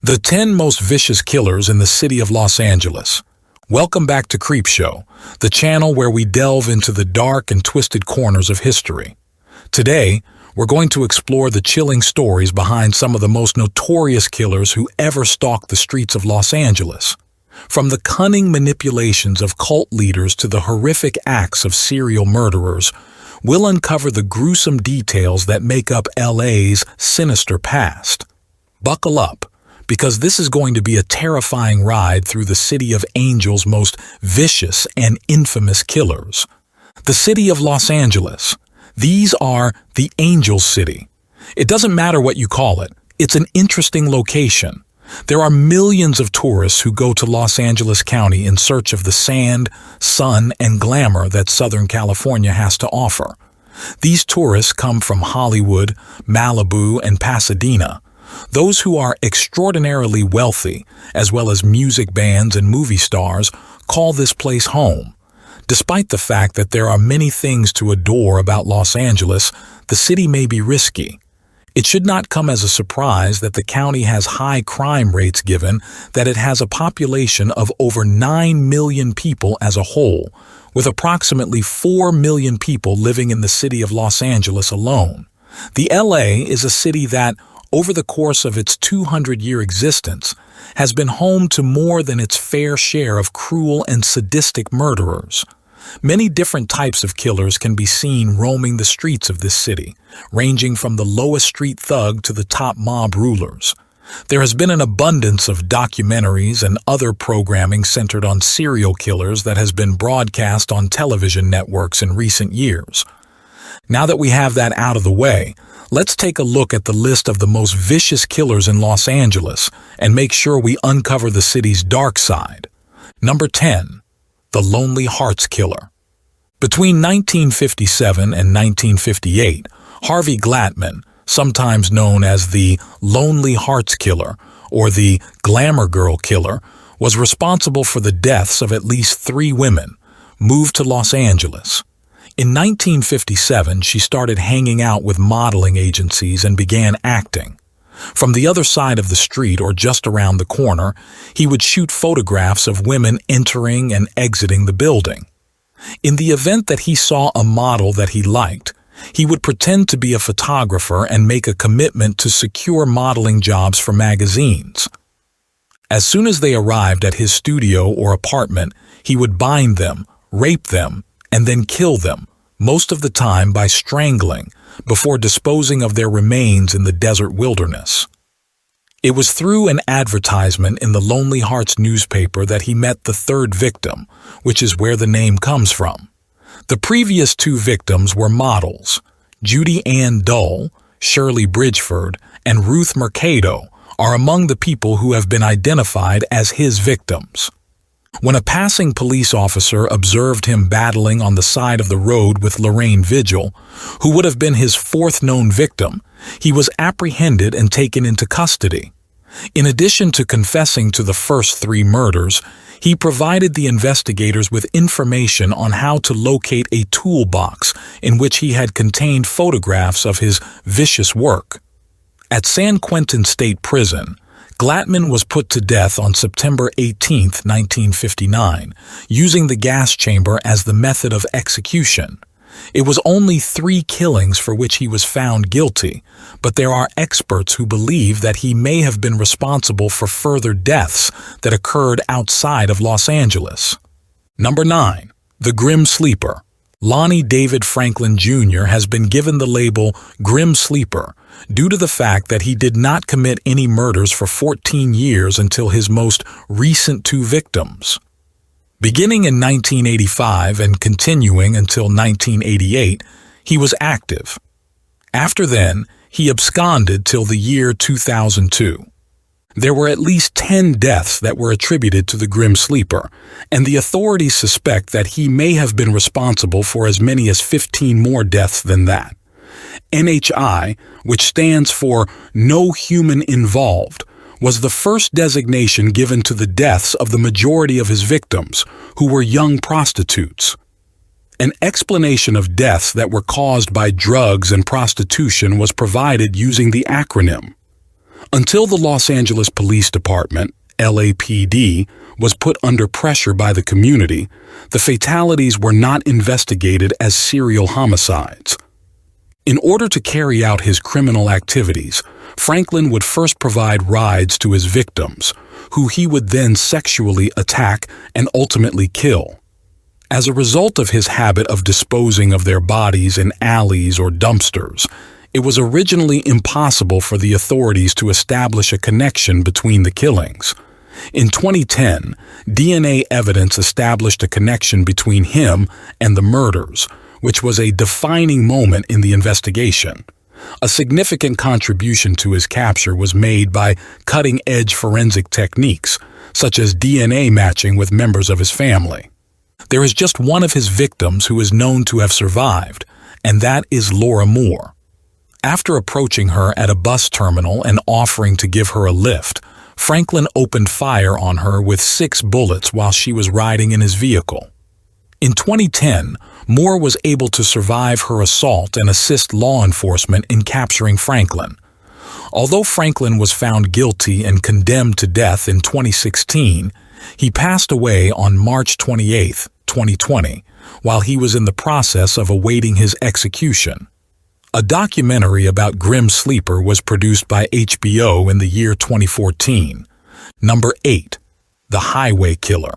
The 10 most vicious killers in the city of Los Angeles. Welcome back to Creepshow, the channel where we delve into the dark and twisted corners of history. Today, we're going to explore the chilling stories behind some of the most notorious killers who ever stalked the streets of Los Angeles. From the cunning manipulations of cult leaders to the horrific acts of serial murderers, we'll uncover the gruesome details that make up LA's sinister past. Buckle up, because this is going to be a terrifying ride through the city of Angels' most vicious and infamous killers. The city of Los Angeles. These are the Angel City. It doesn't matter what you call it. It's an interesting location. There are millions of tourists who go to Los Angeles County in search of the sand, sun, and glamour that Southern California has to offer. These tourists come from Hollywood, Malibu, and Pasadena. Those who are extraordinarily wealthy, as well as music bands and movie stars, call this place home. Despite the fact that there are many things to adore about Los Angeles, the city may be risky. It should not come as a surprise that the county has high crime rates given that it has a population of over 9 million people as a whole, with approximately 4 million people living in the city of Los Angeles alone. The LA is a city that, over the course of its 200-year existence, has been home to more than its fair share of cruel and sadistic murderers. Many different types of killers can be seen roaming the streets of this city, ranging from the lowest street thug to the top mob rulers. There has been an abundance of documentaries and other programming centered on serial killers that has been broadcast on television networks in recent years. Now that we have that out of the way, let's take a look at the list of the most vicious killers in Los Angeles and make sure we uncover the city's dark side. Number 10. The Lonely Hearts Killer. Between 1957 and 1958, Harvey Glatman, sometimes known as the Lonely Hearts Killer or the Glamour Girl Killer, was responsible for the deaths of at least 3 women, moved to Los Angeles. In 1957, she started hanging out with modeling agencies and began acting. From the other side of the street or just around the corner, he would shoot photographs of women entering and exiting the building. In the event that he saw a model that he liked, he would pretend to be a photographer and make a commitment to secure modeling jobs for magazines. As soon as they arrived at his studio or apartment, he would bind them, rape them, and then kill them, most of the time by strangling, before disposing of their remains in the desert wilderness. It was through an advertisement in the Lonely Hearts newspaper that he met the 3rd victim, which is where the name comes from. The previous 2 victims were models. Judy Ann Dull, Shirley Bridgeford, and Ruth Mercado are among the people who have been identified as his victims. When a passing police officer observed him battling on the side of the road with Lorraine Vigil, who would have been his 4th known victim, he was apprehended and taken into custody. In addition to confessing to the first 3 murders, he provided the investigators with information on how to locate a toolbox in which he had contained photographs of his vicious work. At San Quentin State Prison, Glatman was put to death on September 18, 1959, using the gas chamber as the method of execution. It was only 3 killings for which he was found guilty, but there are experts who believe that he may have been responsible for further deaths that occurred outside of Los Angeles. Number 9. The Grimm Sleeper. Lonnie David Franklin Jr. has been given the label Grimm Sleeper due to the fact that he did not commit any murders for 14 years until his most recent 2 victims. Beginning in 1985 and continuing until 1988, he was active. After then, he absconded till the year 2002. There were at least 10 deaths that were attributed to the Grimm Sleeper, and the authorities suspect that he may have been responsible for as many as 15 more deaths than that. NHI, which stands for No Human Involved, was the first designation given to the deaths of the majority of his victims, who were young prostitutes. An explanation of deaths that were caused by drugs and prostitution was provided using the acronym. Until the Los Angeles Police Department, LAPD, was put under pressure by the community, the fatalities were not investigated as serial homicides. In order to carry out his criminal activities, Franklin would first provide rides to his victims, who he would then sexually attack and ultimately kill. As a result of his habit of disposing of their bodies in alleys or dumpsters, it was originally impossible for the authorities to establish a connection between the killings. In 2010, DNA evidence established a connection between him and the murders, which was a defining moment in the investigation. A significant contribution to his capture was made by cutting-edge forensic techniques, such as DNA matching with members of his family. There is just one of his victims who is known to have survived, and that is Laura Moore. After approaching her at a bus terminal and offering to give her a lift, Franklin opened fire on her with 6 bullets while she was riding in his vehicle. In 2010, Moore was able to survive her assault and assist law enforcement in capturing Franklin. Although Franklin was found guilty and condemned to death in 2016, he passed away on March 28, 2020, while he was in the process of awaiting his execution. A documentary about Grimm Sleeper was produced by HBO in the year 2014. Number 8. The Highway Killer.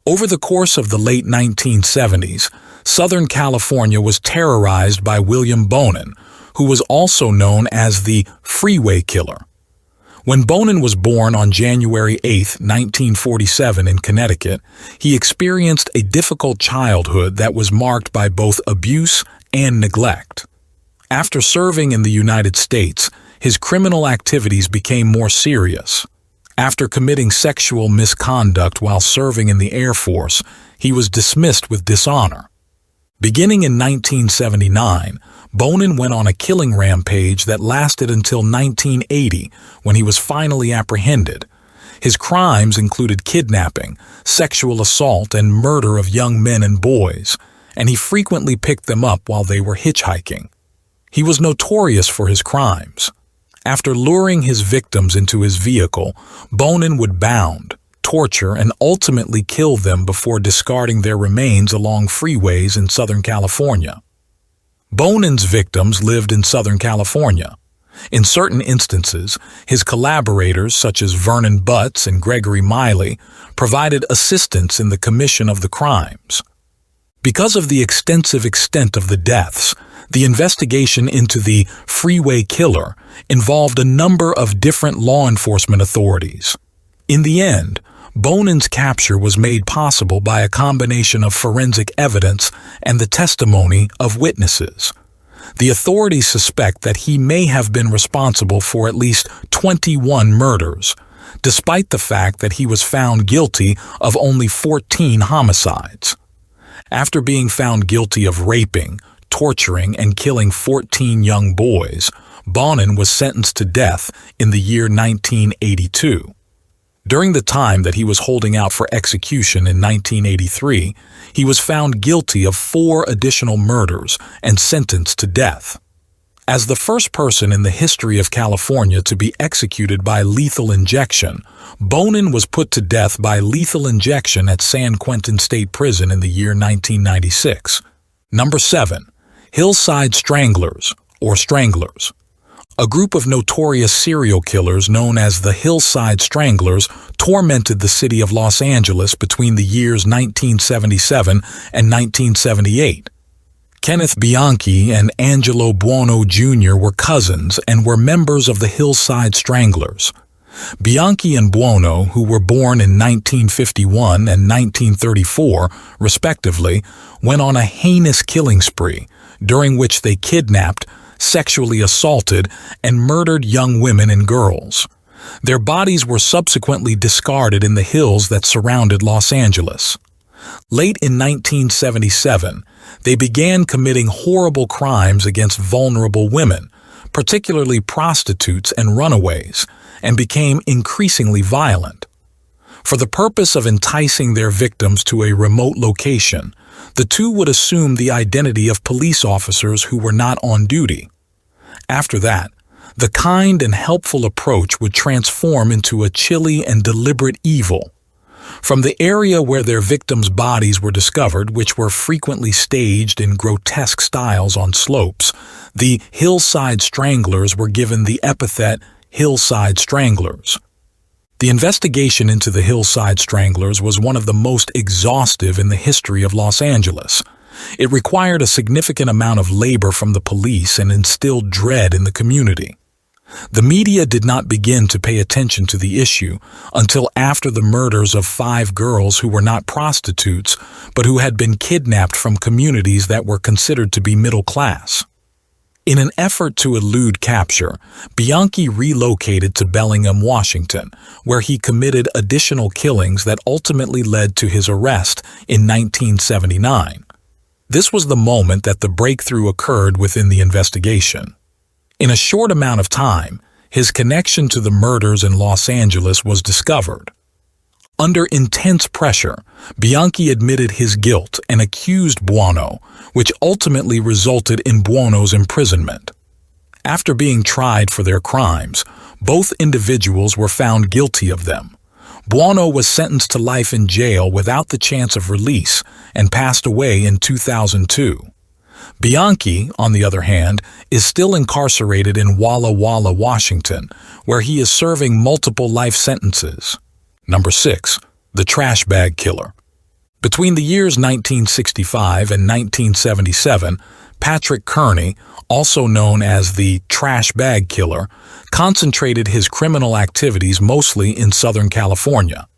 Over the course of the late 1970s, Southern California was terrorized by William Bonin, who was also known as the Freeway Killer. When Bonin was born on January 8, 1947 in Connecticut, he experienced a difficult childhood that was marked by both abuse and neglect. After serving in the United States, his criminal activities became more serious. After committing sexual misconduct while serving in the Air Force, he was dismissed with dishonor. Beginning in 1979, Bonin went on a killing rampage that lasted until 1980, when he was finally apprehended. His crimes included kidnapping, sexual assault, and murder of young men and boys, and he frequently picked them up while they were hitchhiking. He was notorious for his crimes. After luring his victims into his vehicle, Bonin would bound, torture, and ultimately kill them before discarding their remains along freeways in Southern California. Bonin's victims lived in Southern California. In certain instances, his collaborators, such as Vernon Butts and Gregory Miley, provided assistance in the commission of the crimes. Because of the extensive extent of the deaths, the investigation into the Freeway Killer involved a number of different law enforcement authorities. In the end, Bonin's capture was made possible by a combination of forensic evidence and the testimony of witnesses. The authorities suspect that he may have been responsible for at least 21 murders, despite the fact that he was found guilty of only 14 homicides. After being found guilty of raping, torturing, and killing 14 young boys, Bonin was sentenced to death in the year 1982. During the time that he was holding out for execution in 1983, he was found guilty of 4 additional murders and sentenced to death. As the first person in the history of California to be executed by lethal injection, Bonin was put to death by lethal injection at San Quentin State Prison in the year 1996. Number 7. Hillside Stranglers, or Stranglers. A group of notorious serial killers known as the Hillside Stranglers tormented the city of Los Angeles between the years 1977 and 1978. Kenneth Bianchi and Angelo Buono Jr. were cousins and were members of the Hillside Stranglers. Bianchi and Buono, who were born in 1951 and 1934, respectively, went on a heinous killing spree, during which they kidnapped, sexually assaulted, and murdered young women and girls. Their bodies were subsequently discarded in the hills that surrounded Los Angeles. Late in 1977, they began committing horrible crimes against vulnerable women, particularly prostitutes and runaways, and became increasingly violent. For the purpose of enticing their victims to a remote location, the two would assume the identity of police officers who were not on duty. After that, The kind and helpful approach would transform into a chilly and deliberate evil. From the area where their victims' bodies were discovered, which were frequently staged in grotesque styles on slopes, the Hillside Stranglers were given the epithet Hillside Stranglers. The investigation into the Hillside Stranglers was one of the most exhaustive in the history of Los Angeles. It required a significant amount of labor from the police and instilled dread in the community. The media did not begin to pay attention to the issue until after the murders of 5 girls who were not prostitutes, but who had been kidnapped from communities that were considered to be middle class. In an effort to elude capture, Bianchi relocated to Bellingham, Washington, where he committed additional killings that ultimately led to his arrest in 1979. This was the moment that the breakthrough occurred within the investigation. In a short amount of time, his connection to the murders in Los Angeles was discovered. Under intense pressure, Bianchi admitted his guilt and accused Buono, which ultimately resulted in Buono's imprisonment. After being tried for their crimes, both individuals were found guilty of them. Buono was sentenced to life in jail without the chance of release and passed away in 2002. Bianchi, on the other hand, is still incarcerated in Walla Walla, Washington, where he is serving multiple life sentences. Number 6. The Trash Bag Killer. Between the years 1965 and 1977, Patrick Kearney, also known as the Trash Bag Killer, concentrated his criminal activities mostly in Southern California.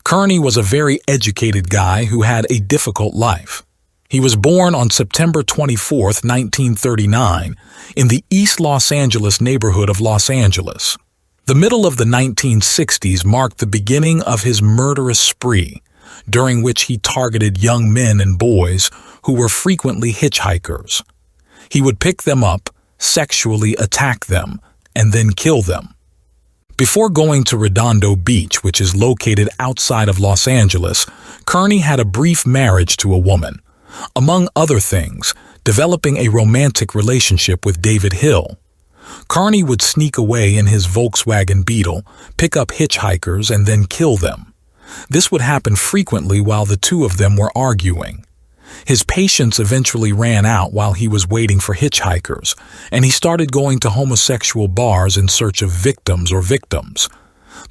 Kearney was a very educated guy who had a difficult life. He was born on September 24, 1939, in the East Los Angeles neighborhood of Los Angeles. The middle of the 1960s marked the beginning of his murderous spree, during which he targeted young men and boys who were frequently hitchhikers. He would pick them up, sexually attack them, and then kill them. Before going to Redondo Beach, which is located outside of Los Angeles, Kearney had a brief marriage to a woman. Among other things, developing a romantic relationship with David Hill. Kearney would sneak away in his Volkswagen Beetle, pick up hitchhikers, and then kill them. This would happen frequently while the two of them were arguing. His patience eventually ran out while he was waiting for hitchhikers, and he started going to homosexual bars in search of victims.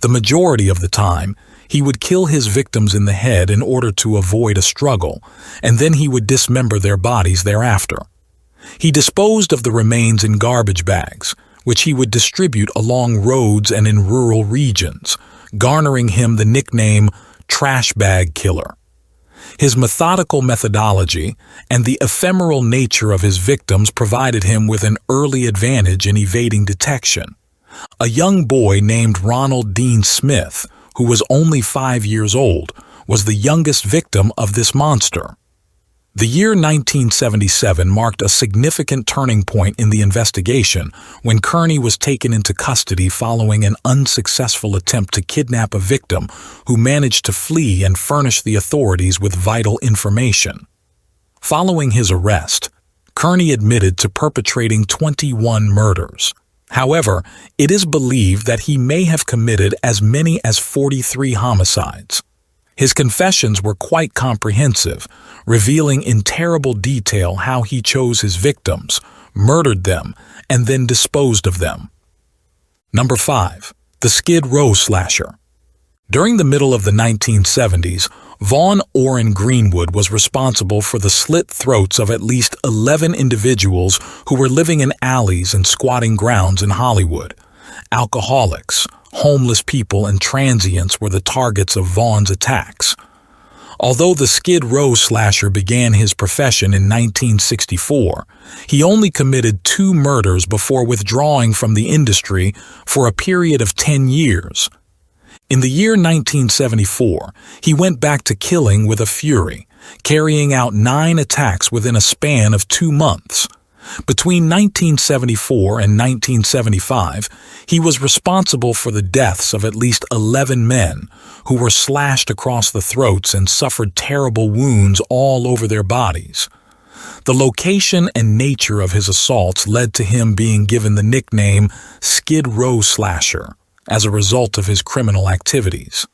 The majority of the time, he would kill his victims in the head in order to avoid a struggle, and then he would dismember their bodies thereafter. He disposed of the remains in garbage bags, which he would distribute along roads and in rural regions, garnering him the nickname Trash Bag Killer. His methodical methodology and the ephemeral nature of his victims provided him with an early advantage in evading detection. A young boy named Ronald Dean Smith, who was only 5 years old, was the youngest victim of this monster. The year 1977 marked a significant turning point in the investigation when Kearney was taken into custody following an unsuccessful attempt to kidnap a victim who managed to flee and furnish the authorities with vital information. Following his arrest, Kearney admitted to perpetrating 21 murders. However, it is believed that he may have committed as many as 43 homicides. His confessions were quite comprehensive, revealing in terrible detail how he chose his victims, murdered them, and then disposed of them. Number 5. The Skid Row Slasher. During the middle of the 1970s, Vaughn Orrin Greenwood was responsible for the slit throats of at least 11 individuals who were living in alleys and squatting grounds in Hollywood. Alcoholics, homeless people, and transients were the targets of Vaughn's attacks. Although the Skid Row Slasher began his profession in 1964, he only committed 2 murders before withdrawing from the industry for a period of 10 years. In the year 1974, he went back to killing with a fury, carrying out 9 attacks within a span of 2 months. Between 1974 and 1975, he was responsible for the deaths of at least 11 men who were slashed across the throats and suffered terrible wounds all over their bodies. The location and nature of his assaults led to him being given the nickname Skid Row Slasher as a result of his criminal activities.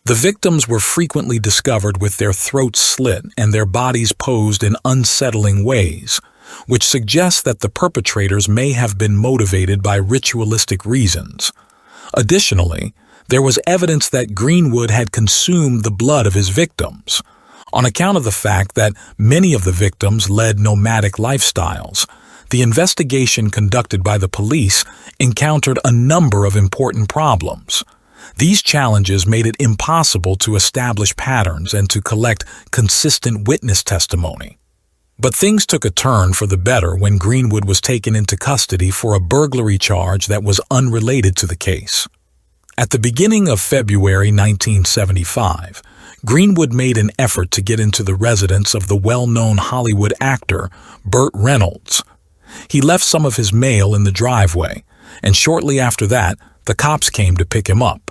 The victims were frequently discovered with their throats slit and their bodies posed in unsettling ways, which suggests that the perpetrators may have been motivated by ritualistic reasons. Additionally, there was evidence that Greenwood had consumed the blood of his victims. On account of the fact that many of the victims led nomadic lifestyles, the investigation conducted by the police encountered a number of important problems. These challenges made it impossible to establish patterns and to collect consistent witness testimony. But things took a turn for the better when Greenwood was taken into custody for a burglary charge that was unrelated to the case. At the beginning of February 1975, Greenwood made an effort to get into the residence of the well-known Hollywood actor Burt Reynolds. He left some of his mail in the driveway, and shortly after that, the cops came to pick him up.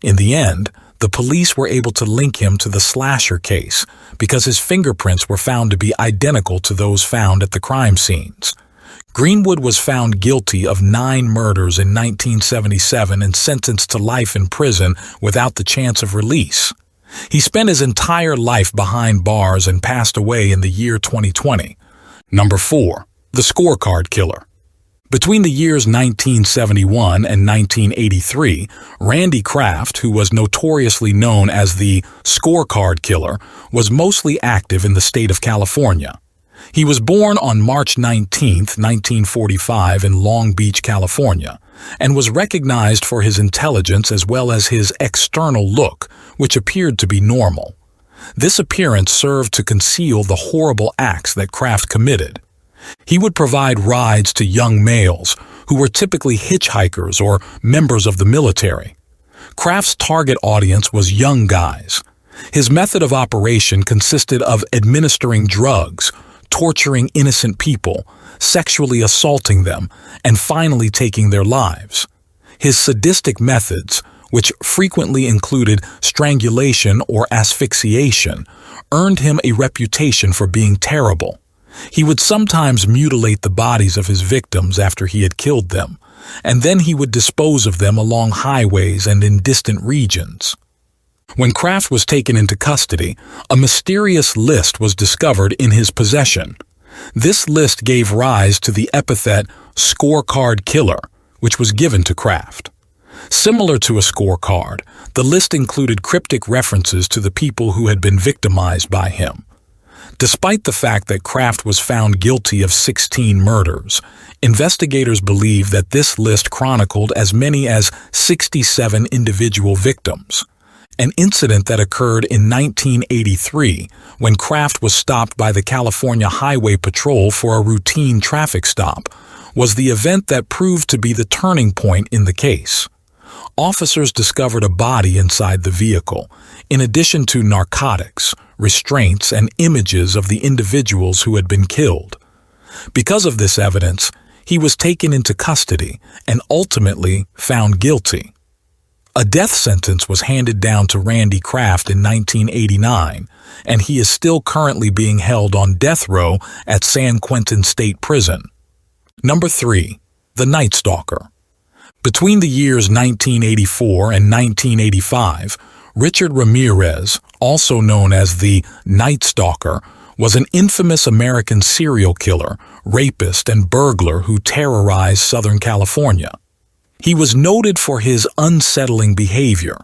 In the end, the police were able to link him to the slasher case because his fingerprints were found to be identical to those found at the crime scenes. Greenwood was found guilty of 9 murders in 1977 and sentenced to life in prison without the chance of release. He spent his entire life behind bars and passed away in the year 2020. Number 4. The Scorecard Killer. Between the years 1971 and 1983, Randy Kraft, who was notoriously known as the Scorecard Killer, was mostly active in the state of California. He was born on March 19, 1945 in Long Beach, California, and was recognized for his intelligence as well as his external look, which appeared to be normal. This appearance served to conceal the horrible acts that Kraft committed. He would provide rides to young males who were typically hitchhikers or members of the military. Kraft's target audience was young guys. His method of operation consisted of administering drugs, torturing innocent people, sexually assaulting them, and finally taking their lives. His sadistic methods, which frequently included strangulation or asphyxiation, earned him a reputation for being terrible. He would sometimes mutilate the bodies of his victims after he had killed them, and then he would dispose of them along highways and in distant regions. When Kraft was taken into custody, a mysterious list was discovered in his possession. This list gave rise to the epithet Scorecard Killer, which was given to Kraft. Similar to a scorecard, the list included cryptic references to the people who had been victimized by him. Despite the fact that Kraft was found guilty of 16 murders, investigators believe that this list chronicled as many as 67 individual victims. An incident that occurred in 1983 when Kraft was stopped by the California Highway Patrol for a routine traffic stop was the event that proved to be the turning point in the case. Officers discovered a body inside the vehicle, in addition to narcotics, restraints, and images of the individuals who had been killed. Because of this evidence, he was taken into custody and ultimately found guilty. A death sentence was handed down to Randy Kraft in 1989, and he is still currently being held on death row at San Quentin State Prison. Number 3. The Night Stalker. Between the years 1984 and 1985, Richard Ramirez, also known as the Night Stalker, was an infamous American serial killer, rapist, and burglar who terrorized Southern California. He was noted for his unsettling behavior.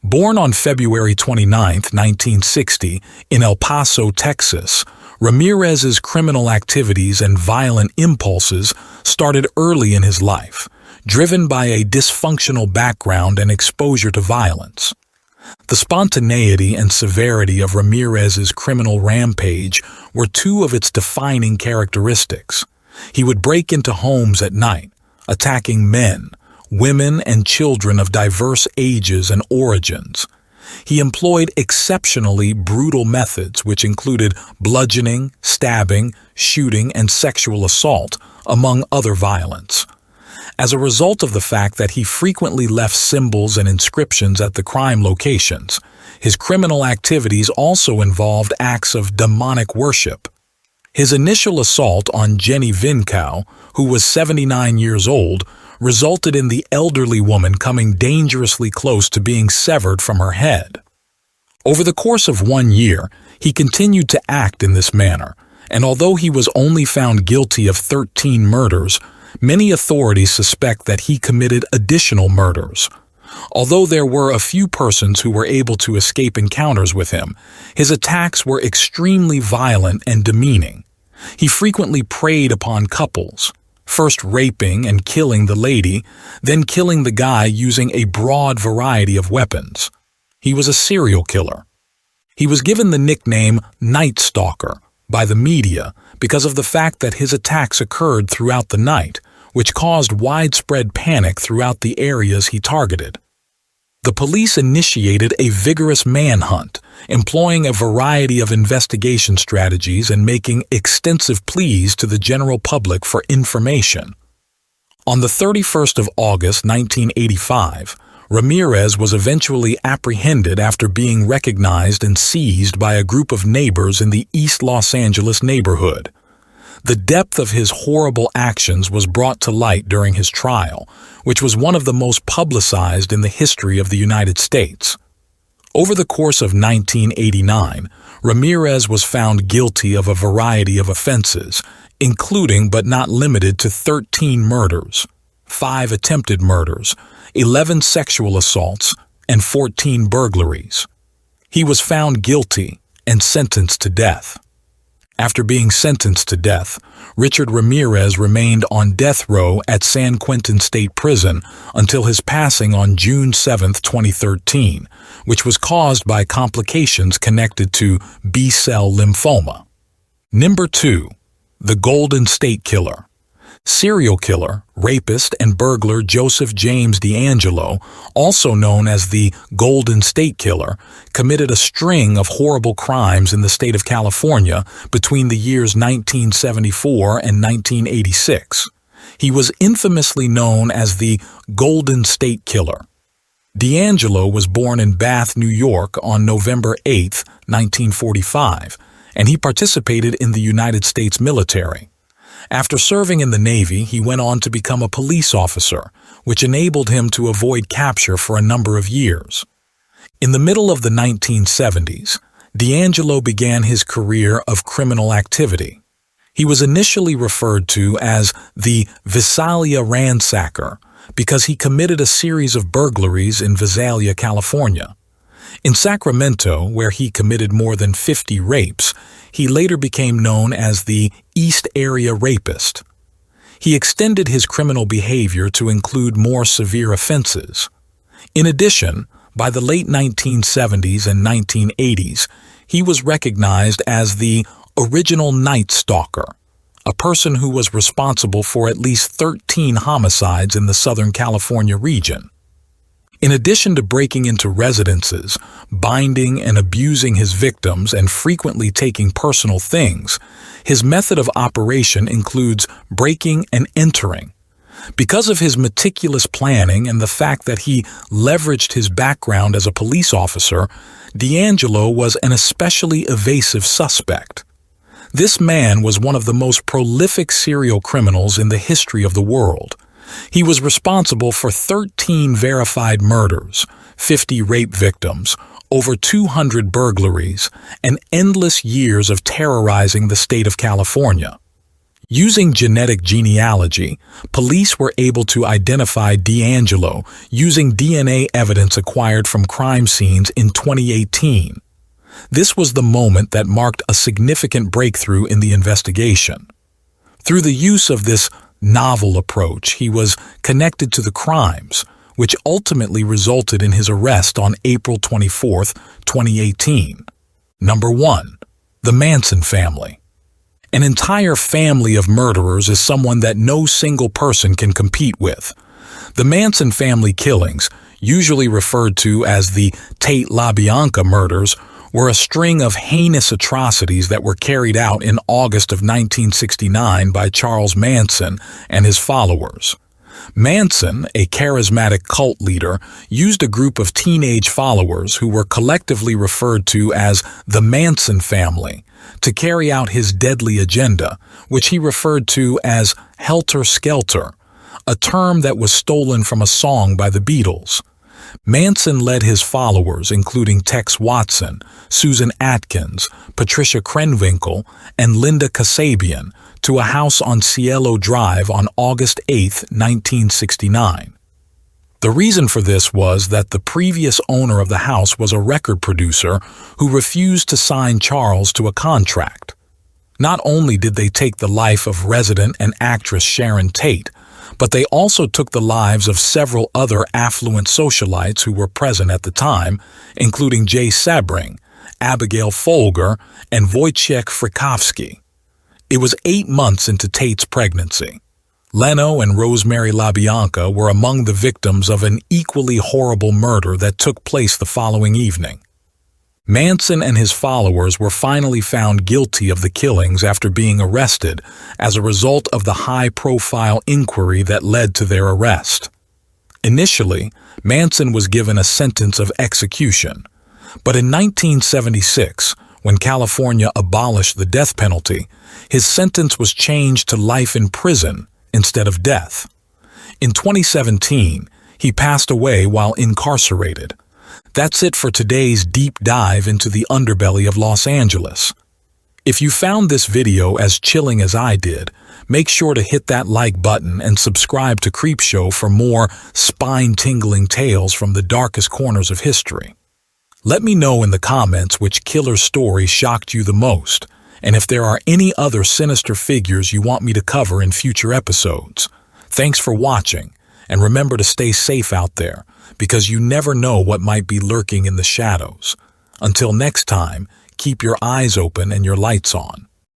Born on February 29, 1960, in El Paso, Texas, Ramirez's criminal activities and violent impulses started early in his life, driven by a dysfunctional background and exposure to violence. The spontaneity and severity of Ramirez's criminal rampage were two of its defining characteristics. He would break into homes at night, attacking men, women, and children of diverse ages and origins. He employed exceptionally brutal methods which included bludgeoning, stabbing, shooting, and sexual assault, among other violence. As a result of the fact that he frequently left symbols and inscriptions at the crime locations, his criminal activities also involved acts of demonic worship. His initial assault on Jenny Vinkow, who was 79 years old, resulted in the elderly woman coming dangerously close to being severed from her head. Over the course of 1 year, he continued to act in this manner, and although he was only found guilty of 13 murders, many authorities suspect that he committed additional murders. Although there were a few persons who were able to escape encounters with him, his attacks were extremely violent and demeaning. He frequently preyed upon couples, first raping and killing the lady, then killing the guy using a broad variety of weapons. He was a serial killer. He was given the nickname Night Stalker by the media because of the fact that his attacks occurred throughout the night, which caused widespread panic throughout the areas he targeted. The police initiated a vigorous manhunt, employing a variety of investigation strategies and making extensive pleas to the general public for information. On the 31st of August 1985, Ramirez was eventually apprehended after being recognized and seized by a group of neighbors in the East Los Angeles neighborhood. The depth of his horrible actions was brought to light during his trial, which was one of the most publicized in the history of the United States. Over the course of 1989, Ramirez was found guilty of a variety of offenses, including but not limited to 13 murders, 5 attempted murders, 11 sexual assaults, and 14 burglaries. He was found guilty and sentenced to death. After being sentenced to death, Richard Ramirez remained on death row at San Quentin State Prison until his passing on June 7, 2013, which was caused by complications connected to B-cell lymphoma. Number 2. The Golden State Killer. Serial killer, rapist, and burglar Joseph James DeAngelo, also known as the Golden State Killer, committed a string of horrible crimes in the state of California between the years 1974 and 1986. He was infamously known as the Golden State Killer. DeAngelo was born in Bath, New York on November 8, 1945, and he participated in the United States military. After serving in the Navy, he went on to become a police officer, which enabled him to avoid capture for a number of years. In the middle of the 1970s, DeAngelo began his career of criminal activity. He was initially referred to as the Visalia Ransacker because he committed a series of burglaries in Visalia, California. In Sacramento, where he committed more than 50 rapes, he later became known as the East Area Rapist. He extended his criminal behavior to include more severe offenses. In addition, by the late 1970s and 1980s, he was recognized as the original Night Stalker, a person who was responsible for at least 13 homicides in the Southern California region. In addition to breaking into residences, binding and abusing his victims, and frequently taking personal things, his method of operation includes breaking and entering. Because of his meticulous planning and the fact that he leveraged his background as a police officer, DeAngelo was an especially evasive suspect. This man was one of the most prolific serial criminals in the history of the world. He was responsible for 13 verified murders, 50 rape victims, over 200 burglaries, and endless years of terrorizing the state of California. Using genetic genealogy, police were able to identify DeAngelo using DNA evidence acquired from crime scenes in 2018. This was the moment that marked a significant breakthrough in the investigation. Through the use of this novel approach, he was connected to the crimes, which ultimately resulted in his arrest on April 24, 2018. Number 1. The Manson family. An entire family of murderers is someone that no single person can compete with. The Manson family killings, usually referred to as the Tate LaBianca murders, were a string of heinous atrocities that were carried out in August of 1969 by Charles Manson and his followers. Manson, a charismatic cult leader, used a group of teenage followers who were collectively referred to as the Manson family to carry out his deadly agenda, which he referred to as Helter Skelter, a term that was stolen from a song by the Beatles. Manson led his followers, including Tex Watson, Susan Atkins, Patricia Krenwinkel, and Linda Kasabian, to a house on Cielo Drive on August 8, 1969. The reason for this was that the previous owner of the house was a record producer who refused to sign Charles to a contract. Not only did they take the life of resident and actress Sharon Tate, but they also took the lives of several other affluent socialites who were present at the time, including Jay Sebring, Abigail Folger, and Wojciech Frykowski. It was 8 months into Tate's pregnancy. Leno and Rosemary LaBianca were among the victims of an equally horrible murder that took place the following evening. Manson and his followers were finally found guilty of the killings after being arrested as a result of the high-profile inquiry that led to their arrest. Initially, Manson was given a sentence of execution, but in 1976, when California abolished the death penalty, his sentence was changed to life in prison instead of death. In 2017, he passed away while incarcerated. That's it for today's deep dive into the underbelly of Los Angeles. If you found this video as chilling as I did, make sure to hit that like button and subscribe to Creepshow for more spine-tingling tales from the darkest corners of history. Let me know in the comments which killer story shocked you the most, and if there are any other sinister figures you want me to cover in future episodes. Thanks for watching, and remember to stay safe out there, because you never know what might be lurking in the shadows. Until next time, keep your eyes open and your lights on.